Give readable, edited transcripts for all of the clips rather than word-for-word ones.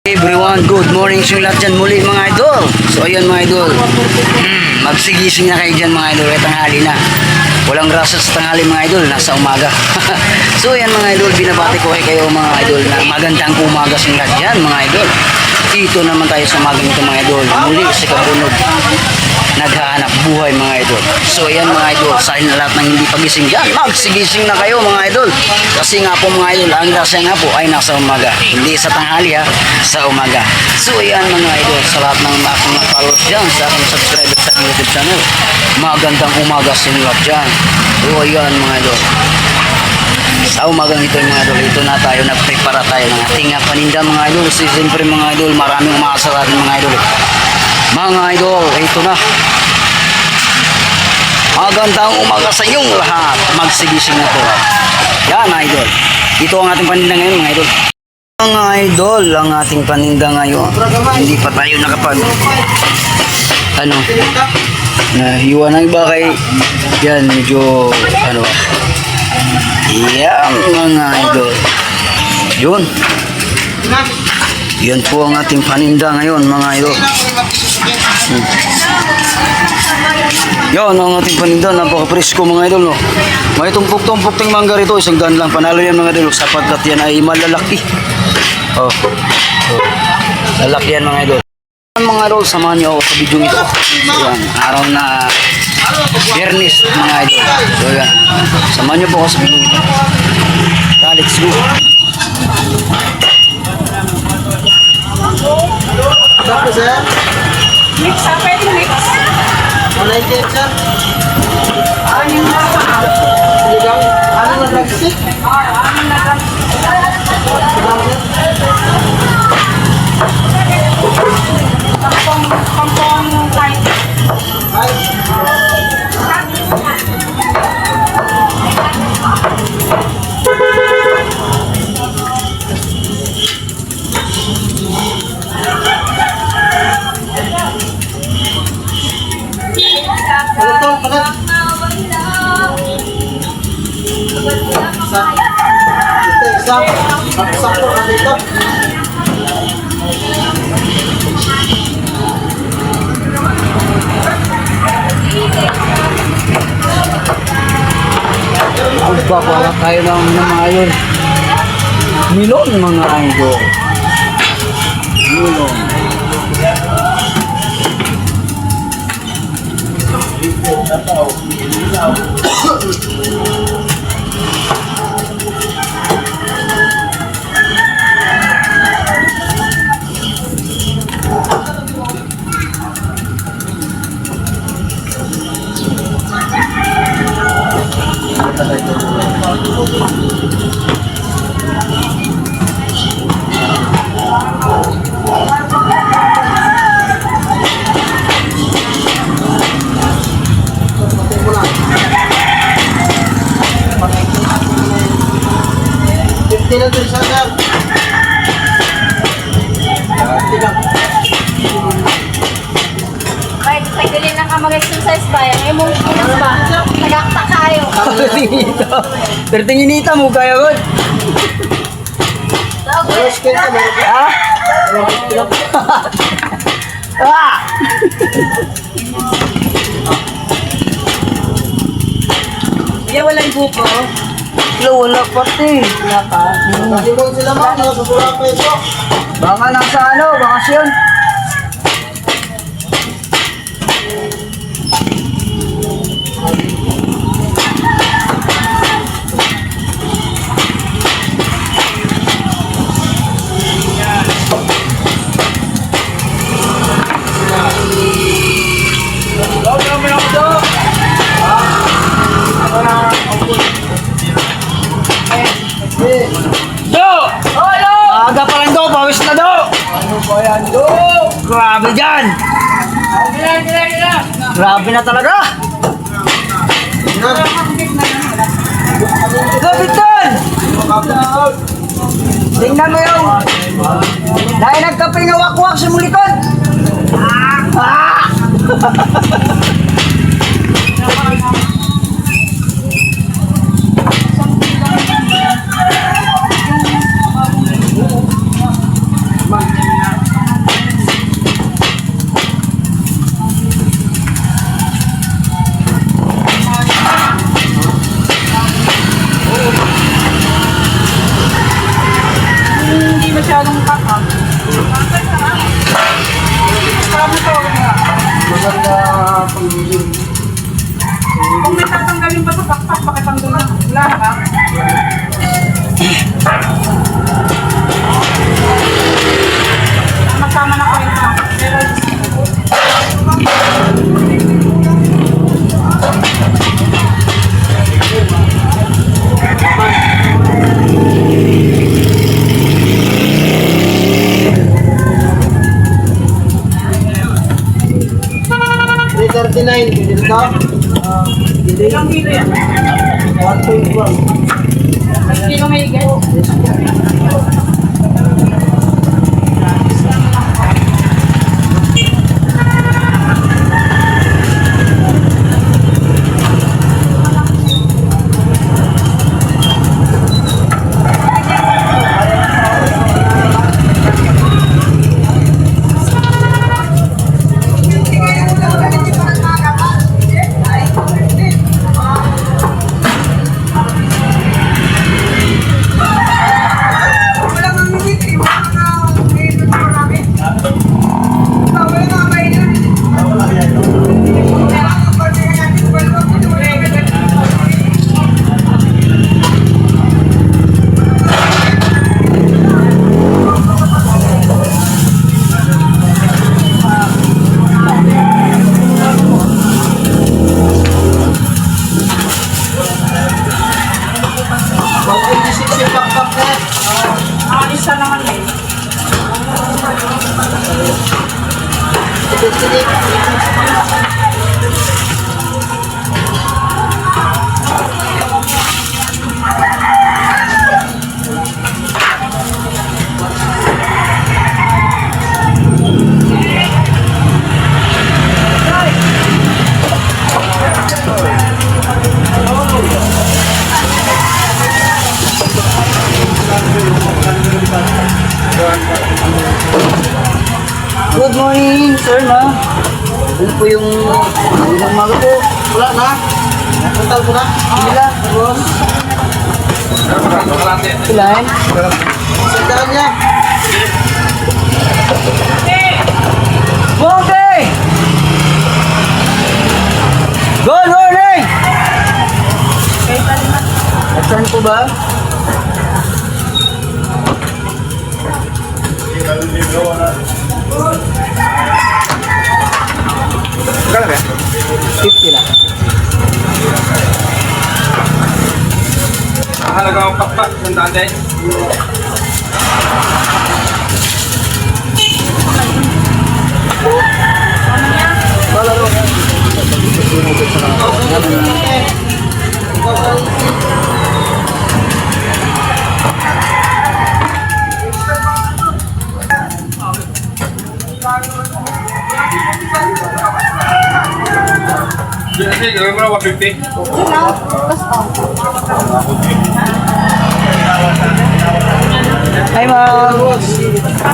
Everyone, good morning sa lahat dyan muli mga idol. So ayan mga idol, magsigising na kayo dyan mga idol. Tanghali na, walang rasa sa tanghali mga idol, nasa umaga. So ayan mga idol, binabati ko kayo mga idol na magandang umaga sa lahat dyan mga idol. Dito naman tayo sa umaga nito mga idol, muli sa kabunod, naghahanap buhay mga idol. So ayan mga idol, sa lahat ng hindi pagising dyan, magsigising na kayo mga idol. Kasi nga po mga idol, ang rasa nga po ay nasa umaga, hindi sa tanghali ha, sa umaga. So ayan mga idol, sa lahat ng aking followers dyan, sa aking subscribers sa aking YouTube channel, magandang umaga sa lahat dyan. So ayan mga idol, sa umagang ito mga idol, ito na tayo, nagprepara tayo ng ating paninda mga idol. So siyempre mga idol, maraming umaasa natin mga idol. Mga idol, ito na. Magandang umaga sa inyong lahat. Magsigising na po. Yan idol. Ito ang ating paninda ngayon mga idol. Mga idol, ang ating paninda ngayon. Hindi pa tayo nakapag nahiwa ng iba kay yan medyo yan mga idol. Yun. Yan po ang ating paninda ngayon mga idol. Yan ang ating paninda, napaka-presko mga idol no. May tumpok-tumpok ting mangga rito, isang daan lang, panalo yan mga idol sapagkat yan ay malalaki. Lalaki yan mga idol. Mga idol, samahan niyo ako sa video ito. Yan, araw na Biyernes mga idol. So yan, samahan niyo po ako sa video ito. Let's go. Tapos sir? Mix up, pwede mix. Wala yung cake sir? Ano yung nasa? Siligang? Ano na drumstick? Ano na pampong kahit. Ay. Ano to? Kalat? Sakto ka dito. Magpapala tayo ng mga idol. Milon mga idol. Milon. Tingnan ko siya sir. Kahit pagdali na ka mag-exercise ba? Yung mong kinas ba? Nagakta kayo. Pero tinginita mo kaya god. Ano skin ka meron ka? Ha? Ah! Yan walang buko. Wala pati. Wala pa. Naligon sila man, nasa Boracay ito. Baka nasa bakasyon. Aga pa lang daw, pawis na daw. Ano ba yan do? Grabe dyan. Grabe na talaga. Grabe dyan. Tingnan mo yung dahil nagkaping na wakwak sa mulikod. Maganda pamili. Kung may tatanggalin ba ito, pakpak, pakitanggal na. Wala ka? Masama na kayo na. Pero, $339, bili ka? Bili. ilang kilo yan? 1.1. Kilo may higit. Isa naman eh. Good morning, sir, na. Ano po yung ilang maga po? Wala na? Total ko na? Bila? Ilan? Sandaan niya. Okay! Good morning! Saan po ba? Kala ba? 50 lang. Mahalaga ang pakpak ng dati. Kasi gawin mo na 150. Hi, ma'am.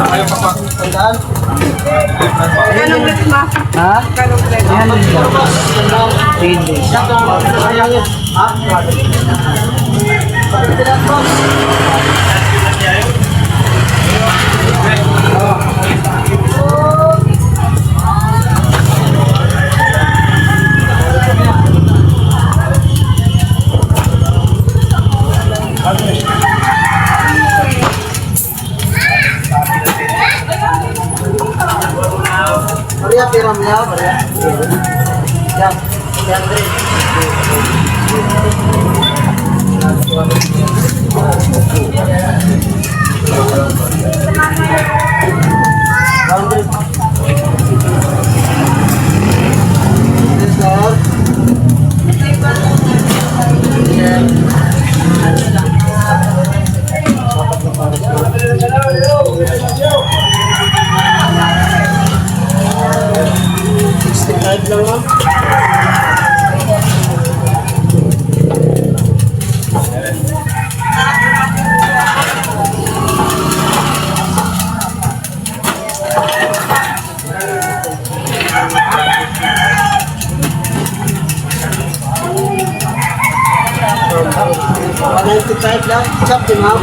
Ayaw pakpak. Sandaan. Anong ulit ba? Ha? Anong ulit? Yan lang. Sandaan. 3 days. Sayang yun. Ha? Pagkitilan ko. Maria, pira mo yan, Maria. Yan. Yan, Dre. Yes, sir. $65 lang, ma'am. $195 lang. Chop din, ma'am.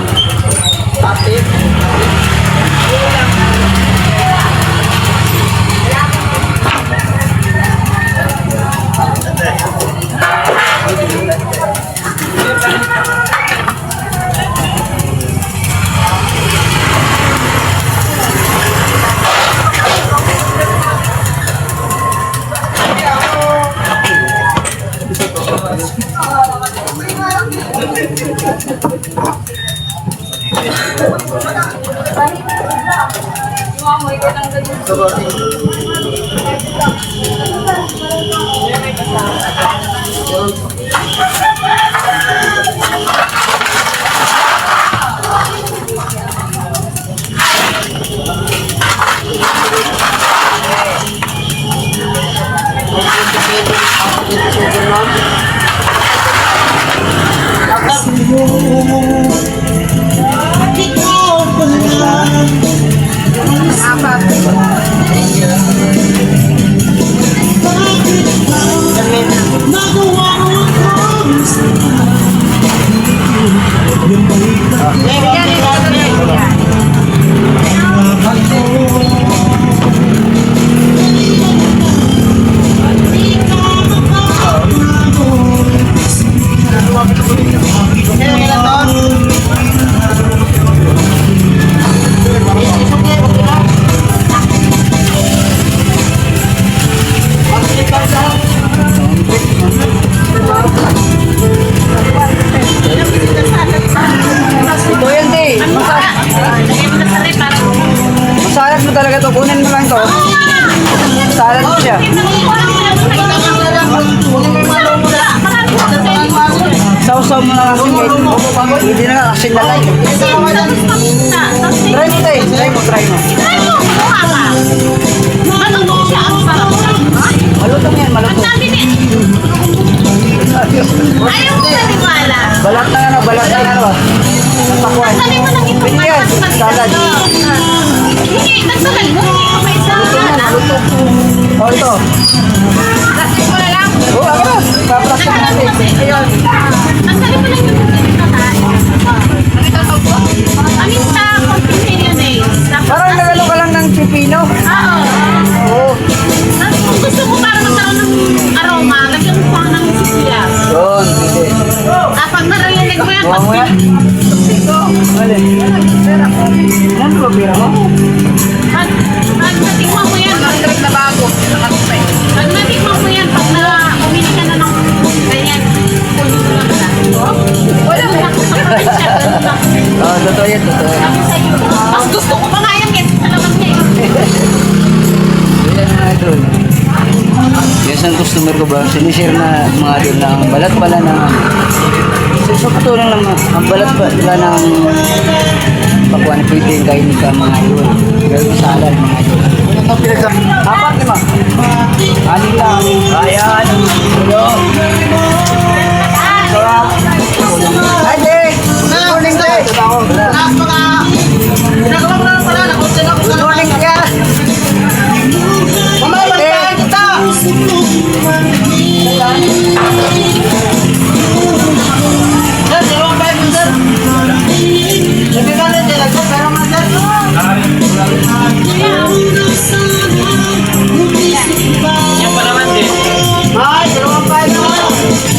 Ate. Umamoy ko lang ganyan. Ito yan, te. Masalat mo talaga to. Kunin mo lang to. Masalat mo siya. Sausaw mo na kasi kahit hindi na kasi lalay. Try mo, te. Try mo. Malutong yan, malutong. Ayaw mo maniwala. Balat na ano. Pakwan. Sabi mo lang itong Pwede yan, salad. Hindi, nagsagal mo. Hindi ka may salad. Oh, ito. Plastic mo na lang. Oh, ako na. Paplastic natin. Ayun. Nagsagal mo lang yung ganito tayo. Paminta, konting mayonnaise. Parang nagano ka lang ng pipino. Oo. Oo. Tapos kung gusto mo para magkaroon ng aroma, lagyan mo pa ng sibuyas. Yun, pwede. Pag narinig mo yan, Buwan mo yan. Alin? Yan ba pira mo? pag natikman mo yan, na bago. Pag natikman mo yan, pag umili ka na ng ganyan, kunin mo lang na. Wala mo lang sa probinsya, ganun lang. Oo, totoo yan, totoo yan. Sabi sa'yo, mas gusto ko pa nga yan, kasi talagang niya Yan mga idol. Yes, ang customer ko ba? Sinishare na mga idol na ang balat pala ng... Sa totoo lang naman, ang balat pala ng pakuan pwede yung kain ka mga idol. Pero salad mga idol. Apat lima. Anin lang. Ayan. Hello. Sarap. Hi, Jake. Good morning, Jake. Good morning, ka. Mamaya, magkain kita.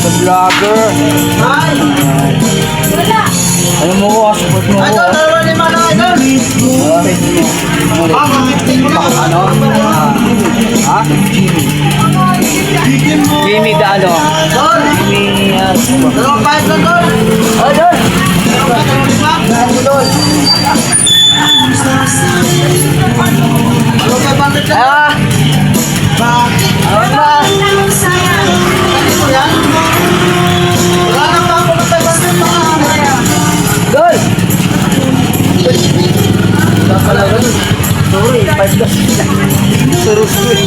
The vlogger. Ano mo ko? Support mo ko. Ano? Ha? Jimmy da ano? Jimmy... Oh, doon! Doon! Ah! Ano ba? Gol! Sorry, 5 gas. Sorry.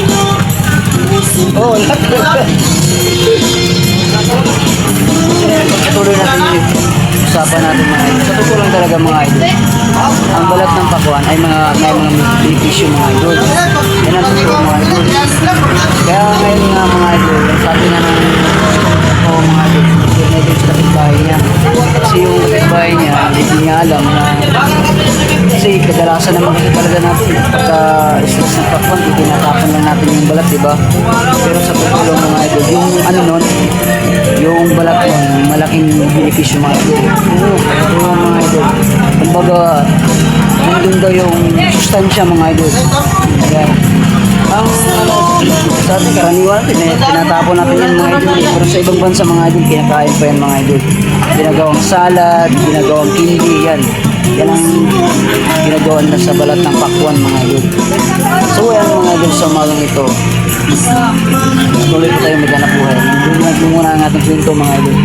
Oh, lahat. Patuloy natin yung usapan natin mga idol. Sa totoo lang talaga mga idol. Ang balat ng pakuan ay may mga benepisyo mga idol. Yan ang totoo mga idol. Kaya ngayon nga mga idol, sabi na ng mga idol, na idol sa kapitbahay niya. Kasi yung kapitbahay niya, hindi niya alam na kasi kadalasan naman kasi talaga natin pagka stress ng pakuan, tinatapon lang natin yung balat, diba? Pero sa totoo lang mga idol, yung ano nun, yung balat nun, malaking benepisyo mga idol. Oo, mga idol. Kumbaga, nandun daw yung sustansya mga idol. Kaya, ang sa atin, karaniwan natin, tinatapon natin yan mga idol. Pero sa ibang bansa mga idol, kinakain pa yan mga idol. Ginagawang salad, ginagawang candy, yan. Yan ang ginagawa nila sa balat ng pakwan mga idol. So yan mga idol sa umagang ito. Tuloy po tayo maghanap buhay. Hindi muna ang ating kwento mga idol.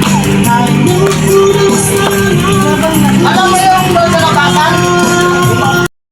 Alam mo yung doon sa labasan?